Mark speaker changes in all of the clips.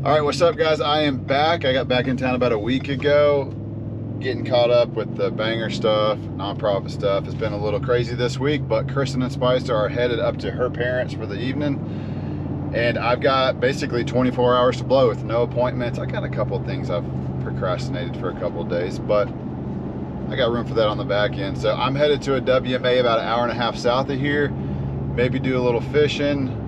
Speaker 1: All right, what's up guys? I am back. I got back in town about a week ago, getting caught up with the banger stuff, nonprofit stuff. It's been a little crazy this week, but Kristen and Spicer are headed up to her parents for the evening. And I've got basically 24 hours to blow with no appointments. I got a couple of things I've procrastinated for a couple of days, but I got room for that on the back end. So I'm headed to a WMA about an hour and a half south of here. Maybe do a little fishing.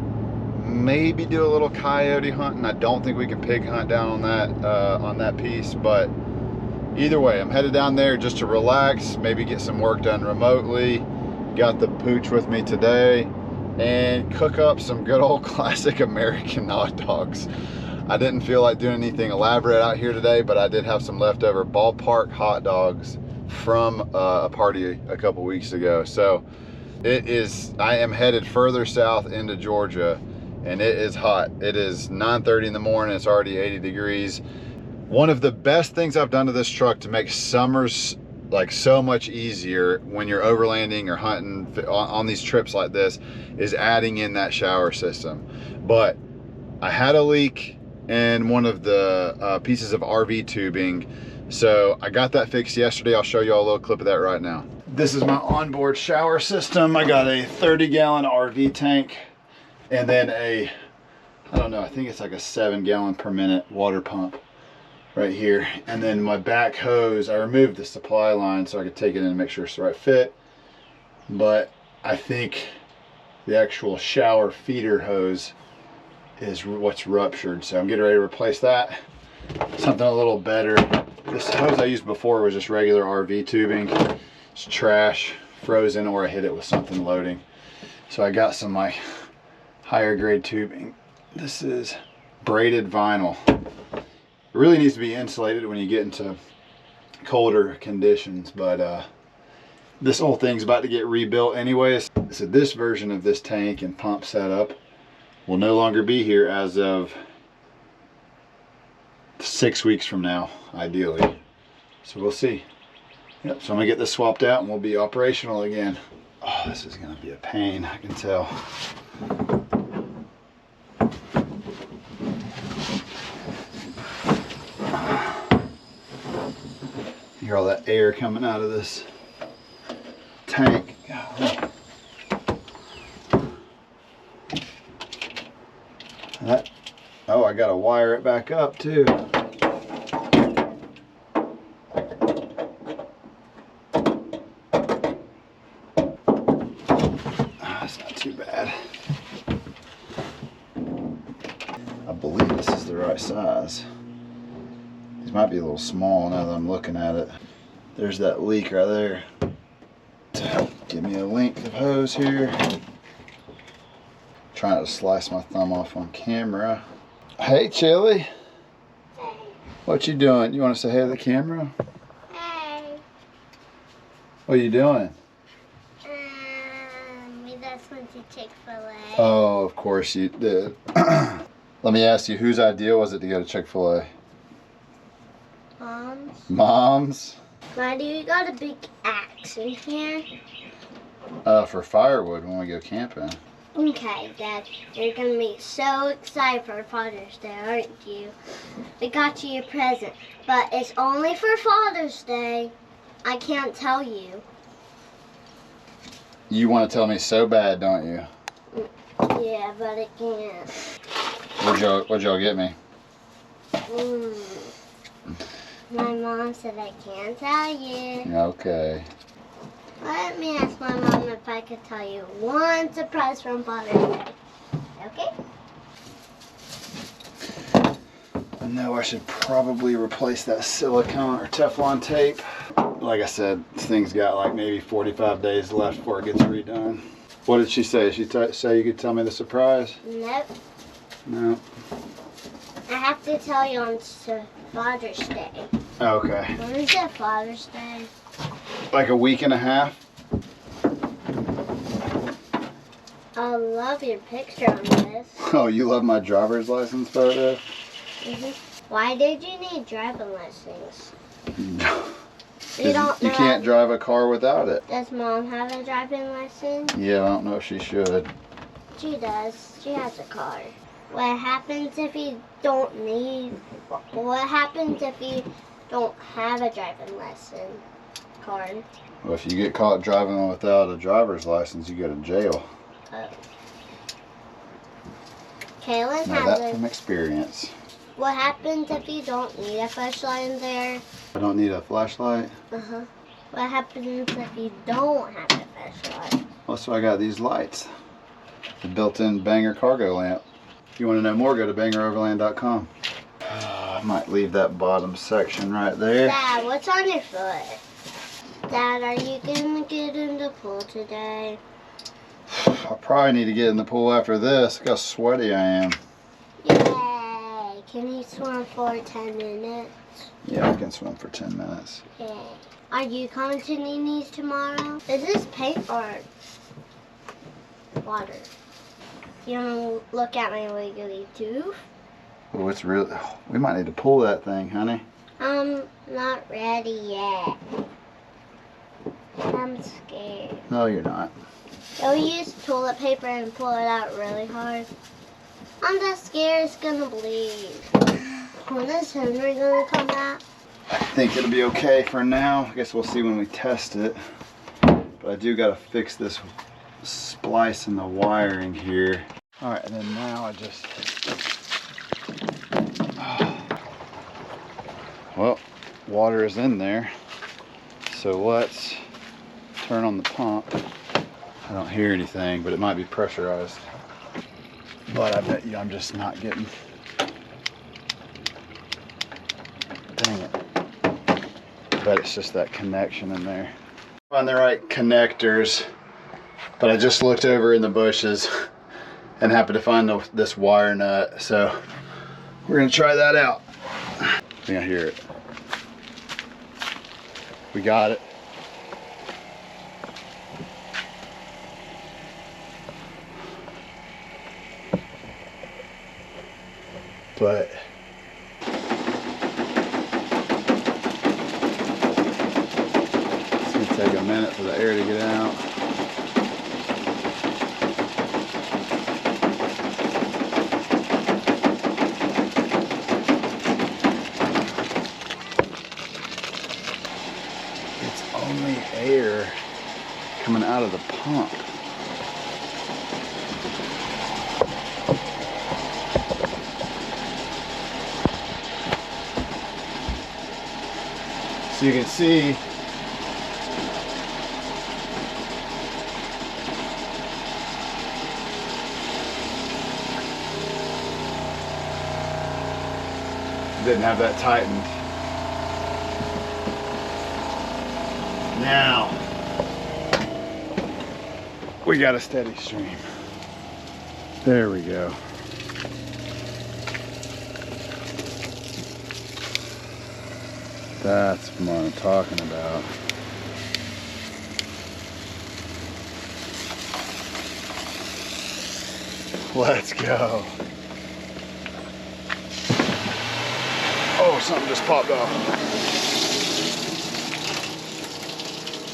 Speaker 1: Maybe do a little coyote hunting. I don't think we can pig hunt down on that piece, but either way, I'm headed down there just to relax, maybe get some work done remotely. Got the pooch with me today, and cook up some good old classic American hot dogs. I didn't feel like doing anything elaborate out here today, but I did have some leftover ballpark hot dogs from a party a couple weeks ago. So I am headed further south into Georgia, and it is hot. It is 9:30 in the morning. It's already 80 degrees. One of the best things I've done to this truck to make summers like so much easier when you're overlanding or hunting on these trips like this is adding in that shower system. But I had a leak in one of the pieces of RV tubing, so I got that fixed yesterday. I'll show you all a little clip of that right now. This is my onboard shower system. I got a 30-gallon RV tank, and then I don't know, I think it's like a 7-gallon per minute water pump right here. And then my back hose, I removed the supply line so I could take it in and make sure it's the right fit. But I think the actual shower feeder hose is what's ruptured. So I'm getting ready to replace that. Something a little better. This hose I used before was just regular RV tubing. It's trash, frozen, or I hit it with something loading. So I got some like higher grade tubing. This is braided vinyl. It really needs to be insulated when you get into colder conditions, but this whole thing's about to get rebuilt anyways. So this version of this tank and pump setup will no longer be here as of 6 weeks from now, ideally. So we'll see. Yep, so I'm gonna get this swapped out and we'll be operational again. Oh, this is gonna be a pain, I can tell. Hear all that air coming out of this tank. Oh, I gotta wire it back up too. That's not too bad. I believe this is the right size. These might be a little small now that I'm looking at it. There's that leak right there. To help give me a length of hose here. Trying to slice my thumb off on camera. Hey, Chili.
Speaker 2: Hey.
Speaker 1: What you doing? You want to say hey to the camera?
Speaker 2: Hey.
Speaker 1: What are you doing?
Speaker 2: We just went to Chick-fil-A.
Speaker 1: Oh, of course you did. Let me ask you, whose idea was it to go to Chick-fil-A?
Speaker 2: Mom's.
Speaker 1: Mom's?
Speaker 2: Why do you got a big axe in here?
Speaker 1: For firewood when we go camping.
Speaker 2: Okay, Dad, you're gonna be so excited for Father's Day, aren't you? We got you your present, but it's only for Father's Day. I can't tell you.
Speaker 1: You want to tell me so bad, don't you?
Speaker 2: Yeah, but I can't.
Speaker 1: What'd y'all get me?
Speaker 2: My mom said I can't tell you.
Speaker 1: Okay.
Speaker 2: Let me ask my mom if I could tell you one surprise from Father's Day. Okay?
Speaker 1: I know I should probably replace that silicone or Teflon tape. Like I said, this thing's got like maybe 45 days left before it gets redone. What did she say? She say you could tell me the surprise?
Speaker 2: Nope.
Speaker 1: No.
Speaker 2: I have to tell you on Father's Day.
Speaker 1: Okay.
Speaker 2: When is it Father's Day?
Speaker 1: Like a week and a half.
Speaker 2: I love your picture on this.
Speaker 1: Oh, you love my driver's license photo?
Speaker 2: Why did you need driving license?
Speaker 1: You can't drive a car without it.
Speaker 2: Does Mom have a driving license?
Speaker 1: Yeah, I don't know if she should.
Speaker 2: She does. She has a car. What happens if you don't need? What happens if you don't have a driving lesson card?
Speaker 1: Well, if you get caught driving without a driver's license, you go to jail.
Speaker 2: Oh. Kaylin
Speaker 1: Know
Speaker 2: has
Speaker 1: that
Speaker 2: it.
Speaker 1: from experience.
Speaker 2: What happens if you don't need a flashlight in there?
Speaker 1: I don't need a flashlight.
Speaker 2: Uh-huh. What happens if you don't have a flashlight?
Speaker 1: Well, so I got these lights. The built-in Banger cargo lamp. If you want to know more, go to bangeroverland.com. I might leave that bottom section right there.
Speaker 2: Dad, what's on your foot? Dad, are you gonna get in the pool today?
Speaker 1: I probably need to get in the pool after this. Look how sweaty I am.
Speaker 2: Yay! Can you swim for 10 minutes?
Speaker 1: Yeah, I can swim for 10 minutes.
Speaker 2: Yay. Are you coming to Nini's tomorrow? Is this paint or water? You wanna look at my wiggly tooth?
Speaker 1: Oh, it's really... We might need to pull that thing, honey.
Speaker 2: I'm not ready yet. I'm scared.
Speaker 1: No, you're not.
Speaker 2: You'll use toilet paper and pull it out really hard. I'm just scared it's gonna bleed. When is Henry gonna come back?
Speaker 1: I think it'll be okay for now. I guess we'll see when we test it. But I do gotta fix this splice in the wiring here. All right, and then now I just... Well, water is in there. So let's turn on the pump. I don't hear anything, but it might be pressurized. But I bet you I'm just not getting... Dang it. I bet it's just that connection in there. Find the right connectors, but I just looked over in the bushes and happened to find this wire nut. So we're gonna try that out. I think I hear it. We got it. But it's gonna take a minute for the air to get out. It's only air coming out of the pump. So you can see didn't have that tightened. Now we got a steady stream. There we go. That's what I'm talking about. Let's go. Oh, something just popped off.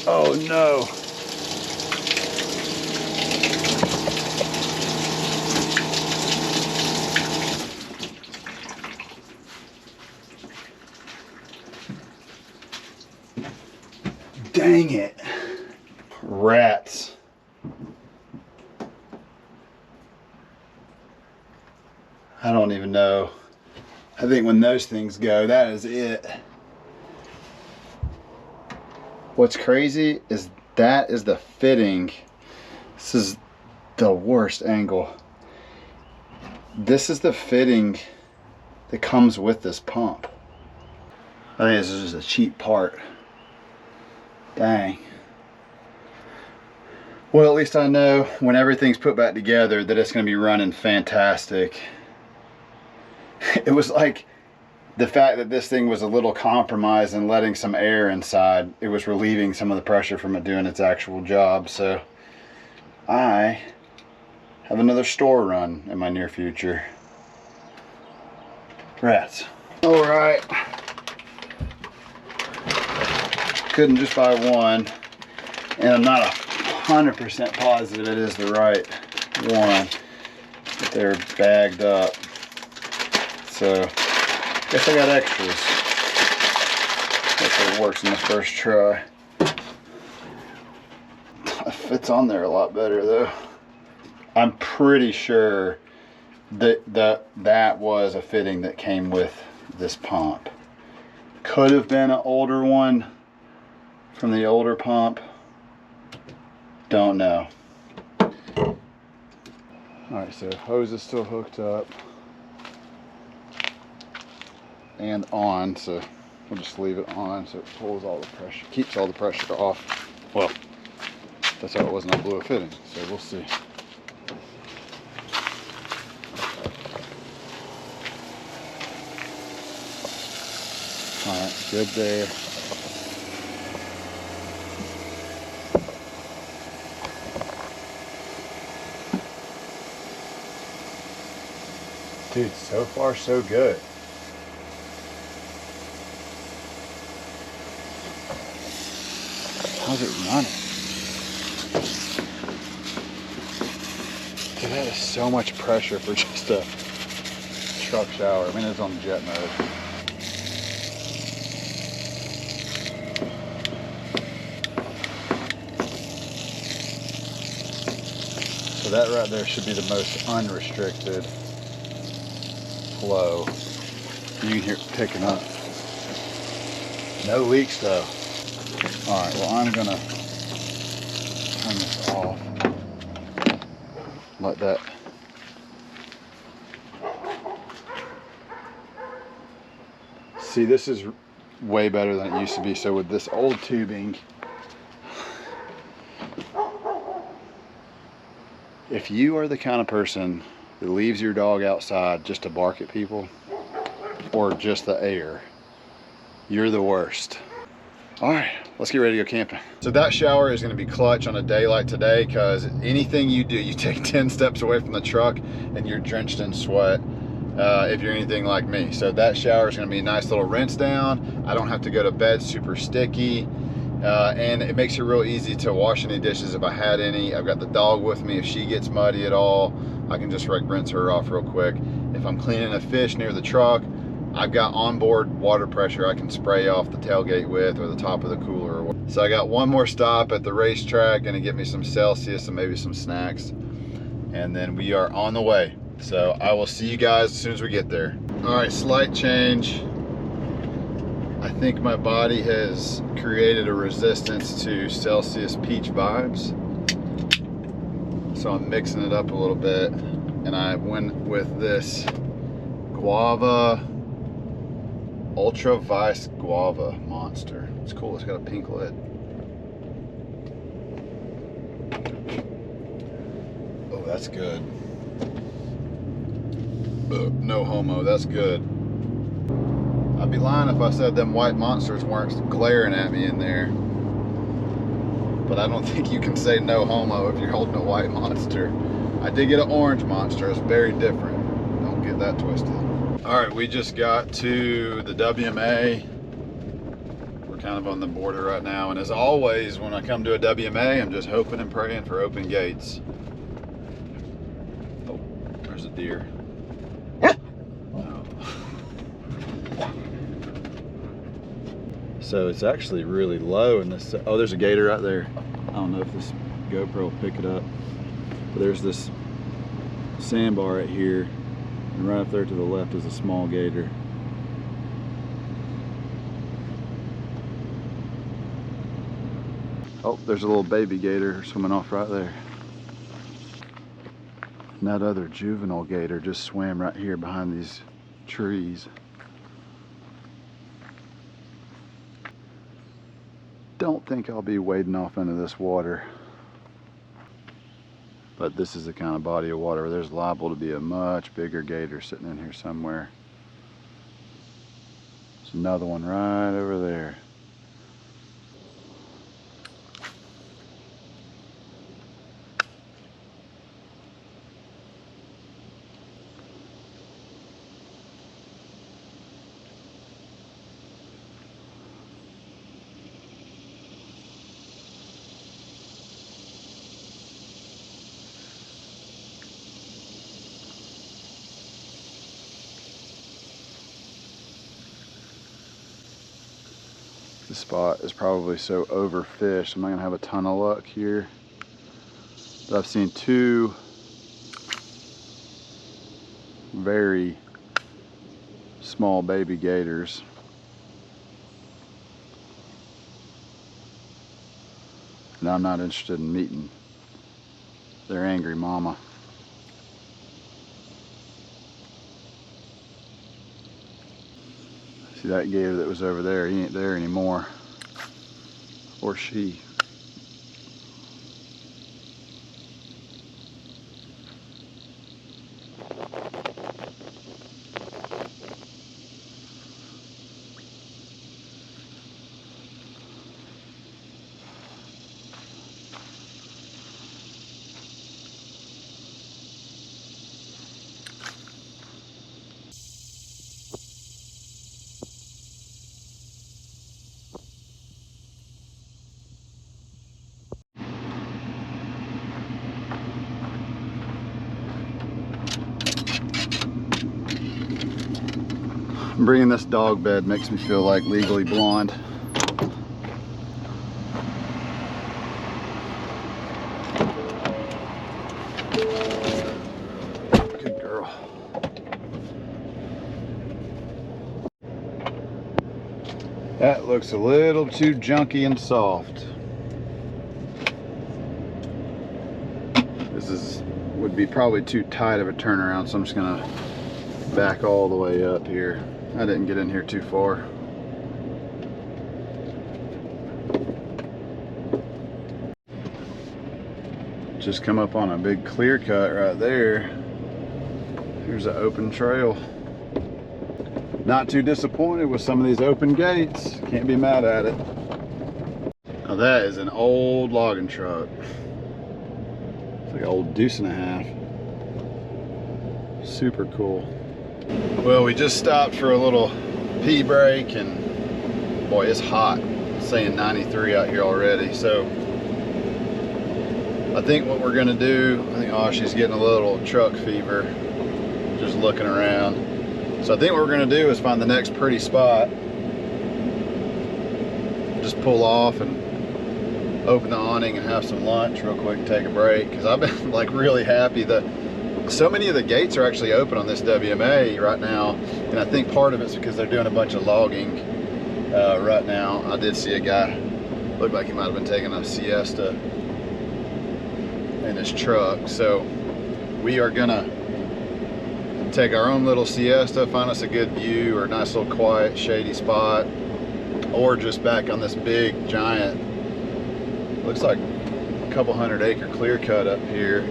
Speaker 1: Oh no. Dang it. Rats. I don't even know. I think when those things go, that is it. What's crazy is that is the fitting. This is the worst angle. This is the fitting that comes with this pump. I think this is just a cheap part. Dang. Well, at least I know when everything's put back together that it's going to be running fantastic. It was like the fact that this thing was a little compromised and letting some air inside, it was relieving some of the pressure from it doing its actual job. So I have another store run in my near future. Rats. All right. Couldn't just buy one, and I'm not 100% positive it is the right one. but they're bagged up. So, guess I got extras. Hopefully it works in the first try. It fits on there a lot better though. I'm pretty sure that was a fitting that came with this pump. Could have been an older one from the older pump. Don't know. Alright, so hose is still hooked up and on, so we'll just leave it on so it pulls all the pressure, keeps all the pressure off. Well, that's how it was when I blew a fitting, so we'll see. Alright, good there. Dude, so far so good. How's it running? Dude, that is so much pressure for just a truck shower. I mean, it's on jet mode. So that right there should be the most unrestricted flow. You can hear it picking up. No leaks though. Alright, well I'm gonna turn this off. Let that. See, this is way better than it used to be. So with this old tubing, if you are the kind of person that leaves your dog outside just to bark at people or just the air, you're the worst. All right, let's get ready to go camping. So that shower is gonna be clutch on a day like today, because anything you do, you take 10 steps away from the truck and you're drenched in sweat if you're anything like me. So that shower is gonna be a nice little rinse down. I don't have to go to bed super sticky. And it makes it real easy to wash any dishes if I had any. I've got the dog with me. If she gets muddy at all, I can just rinse her off real quick. If I'm cleaning a fish near the truck, I've got onboard water pressure I can spray off the tailgate with, or the top of the cooler. So I got one more stop at the racetrack, gonna get me some Celsius and maybe some snacks, and then we are on the way. So I will see you guys as soon as we get there. All right, slight change. I think my body has created a resistance to Celsius peach vibes. So I'm mixing it up a little bit, and I went with this guava, Ultra Vice Guava Monster. It's cool, it's got a pink lid. Oh, that's good. No homo, that's good. I'd be lying if I said them white monsters weren't glaring at me in there. But I don't think you can say no homo if you're holding a white monster. I did get an orange monster, it's very different. Don't get that twisted. All right, we just got to the WMA. We're kind of on the border right now. And as always, when I come to a WMA, I'm just hoping and praying for open gates. Oh, there's a deer. So it's actually really low in this. Oh, there's a gator right there. I don't know if this GoPro will pick it up, but there's this sandbar right here, and right up there to the left is a small gator. Oh, there's a little baby gator swimming off right there. And that other juvenile gator just swam right here behind these trees. Don't think I'll be wading off into this water, but this is the kind of body of water where there's liable to be a much bigger gator sitting in here somewhere. There's another one right over there. This spot is probably so overfished. I'm not gonna have a ton of luck here. But I've seen two very small baby gators. And I'm not interested in meeting their angry mama. See that gator that was over there, he ain't there anymore. Or she. Bringing this dog bed makes me feel like Legally Blonde. Good girl. That looks a little too junky and soft. Would be probably too tight of a turnaround, so I'm just gonna back all the way up here. I didn't get in here too far. Just come up on a big clear cut right there. Here's an open trail. Not too disappointed with some of these open gates. Can't be mad at it. Now that is an old logging truck. It's like an old deuce and a half. Super cool. Well, we just stopped for a little pee break, and boy, it's hot. It's saying 93 out here already. So I think what we're gonna do, I think Ashi's getting a little truck fever just looking around. So I think what we're gonna do is find the next pretty spot, just pull off and open the awning and have some lunch real quick and take a break, because I've been like really happy that so many of the gates are actually open on this WMA right now, and I think part of it's because they're doing a bunch of logging right now. I did see a guy, looked like he might have been taking a siesta in his truck, so we are gonna take our own little siesta, find us a good view or a nice little quiet shady spot, or just back on this big giant, looks like a couple 100-acre clear cut up here.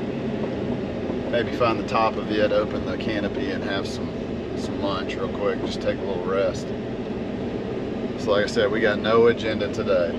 Speaker 1: Maybe find the top of it, open the canopy, and have some lunch real quick, just take a little rest. So like I said, we got no agenda today.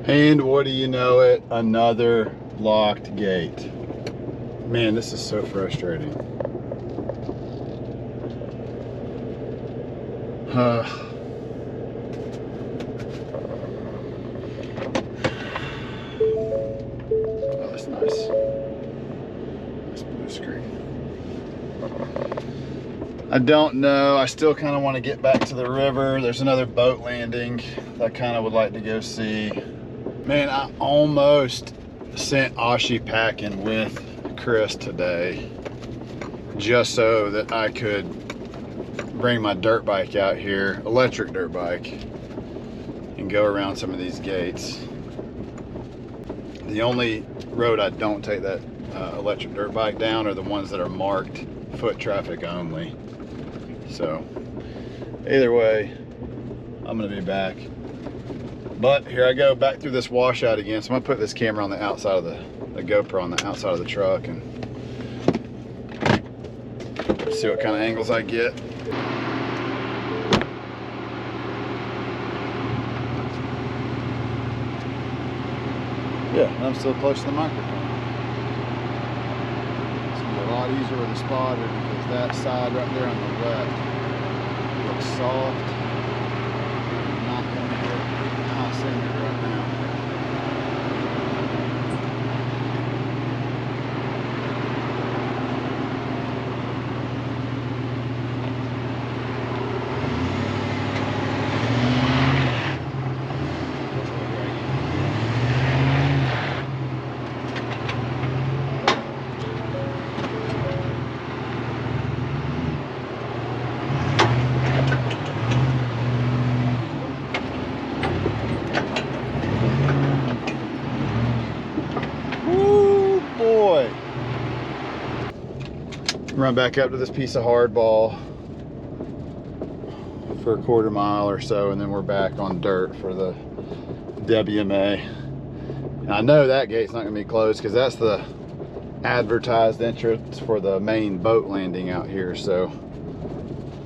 Speaker 1: And what do you know it? Another locked gate. Man, this is so frustrating. Oh, that's nice. Nice blue screen. I don't know. I still kind of want to get back to the river. There's another boat landing that I kind of would like to go see. Man, I almost sent Ashi packing with Chris today just so that I could bring my dirt bike out here, electric dirt bike, and go around some of these gates. The only road I don't take that electric dirt bike down are the ones that are marked foot traffic only. So either way, I'm gonna be back. But here I go back through this washout again. So I'm gonna put this camera on the outside of the GoPro on the outside of the truck and see what kind of angles I get. Yeah, and I'm still close to the microphone. It's gonna be a lot easier with a spotter because that side right there on the left looks soft. I'm not gonna hit high center right now. Run back up to this piece of hardball for a quarter mile or so, and then we're back on dirt for the WMA. And I know that gate's not gonna be closed because that's the advertised entrance for the main boat landing out here. So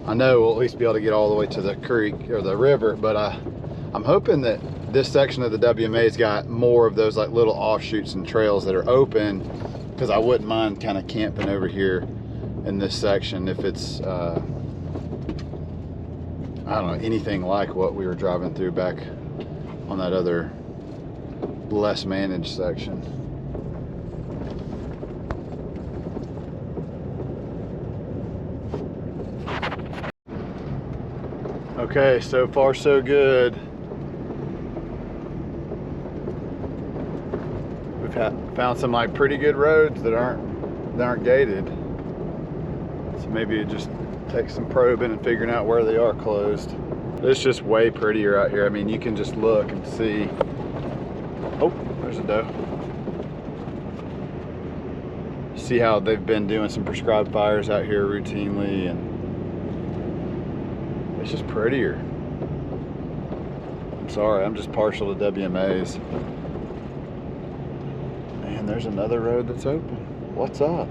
Speaker 1: I know we'll at least be able to get all the way to the creek or the river, but I'm hoping that this section of the WMA's got more of those like little offshoots and trails that are open, because I wouldn't mind kind of camping over here in this section if it's I don't know, anything like what we were driving through back on that other less managed section. Okay, so far so good. We've found some like pretty good roads that aren't gated. So maybe it just takes some probing and figuring out where they are closed. It's just way prettier out here. I mean, you can just look and see. Oh, there's a doe. See how they've been doing some prescribed fires out here routinely, and it's just prettier. I'm sorry, I'm just partial to WMAs. Man, there's another road that's open. What's up?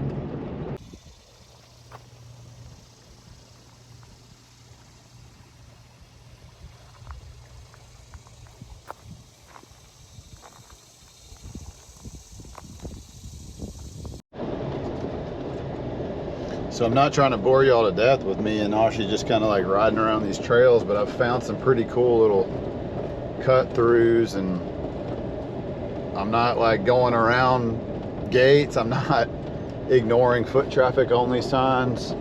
Speaker 1: So I'm not trying to bore y'all to death with me and Ashi just kind of like riding around these trails, but I've found some pretty cool little cut throughs, and I'm not like going around gates. I'm not ignoring foot traffic only signs.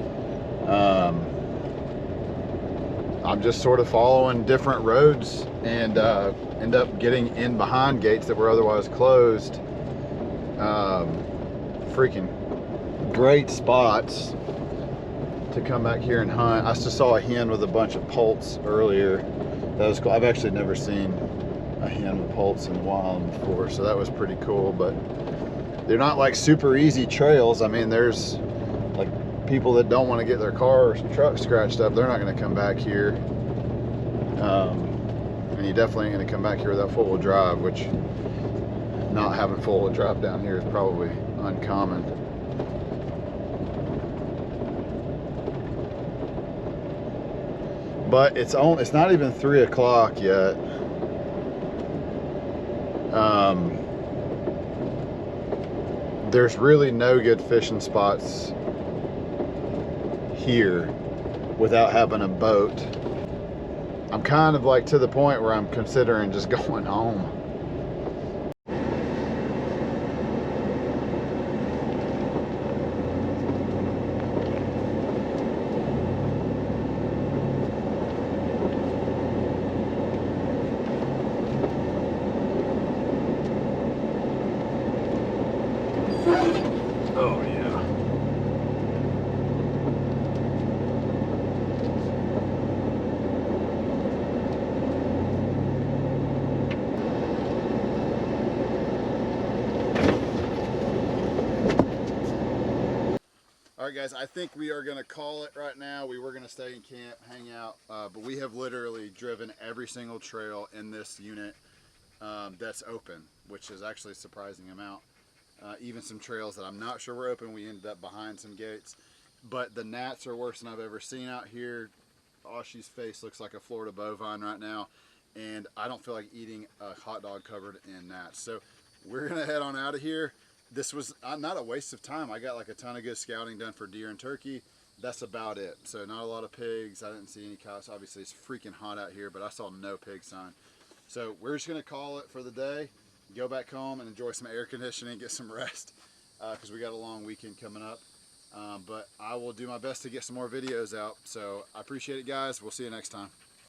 Speaker 1: I'm just sort of following different roads and end up getting in behind gates that were otherwise closed. Freaking great spots to come back here and hunt. I just saw a hen with a bunch of poults earlier. That was cool. I've actually never seen a hen with poults in the wild before, so that was pretty cool. But they're not like super easy trails. I mean, there's like people that don't want to get their car or truck scratched up. They're not going to come back here. And you definitely ain't going to come back here without four-wheel drive, which not having four-wheel drive down here is probably uncommon. But it's not even 3 o'clock yet. There's really no good fishing spots here without having a boat. I'm kind of like to the point where I'm considering just going home. Oh yeah. All right, guys, I think we are going to call it right now. We were going to stay in camp, hang out, but we have literally driven every single trail in this unit that's open, which is actually a surprising amount. Even some trails that I'm not sure were open, we ended up behind some gates. But the gnats are worse than I've ever seen out here. Ashi's face looks like a Florida bovine right now, and I don't feel like eating a hot dog covered in gnats. So we're going to head on out of here. This was not a waste of time. I got like a ton of good scouting done for deer and turkey. That's about it. So not a lot of pigs. I didn't see any cows. Obviously it's freaking hot out here, but I saw no pig sign. So we're just going to call it for the day, go back home and enjoy some air conditioning, get some rest, because we got a long weekend coming up. But I will do my best to get some more videos out. So I appreciate it, guys. We'll see you next time.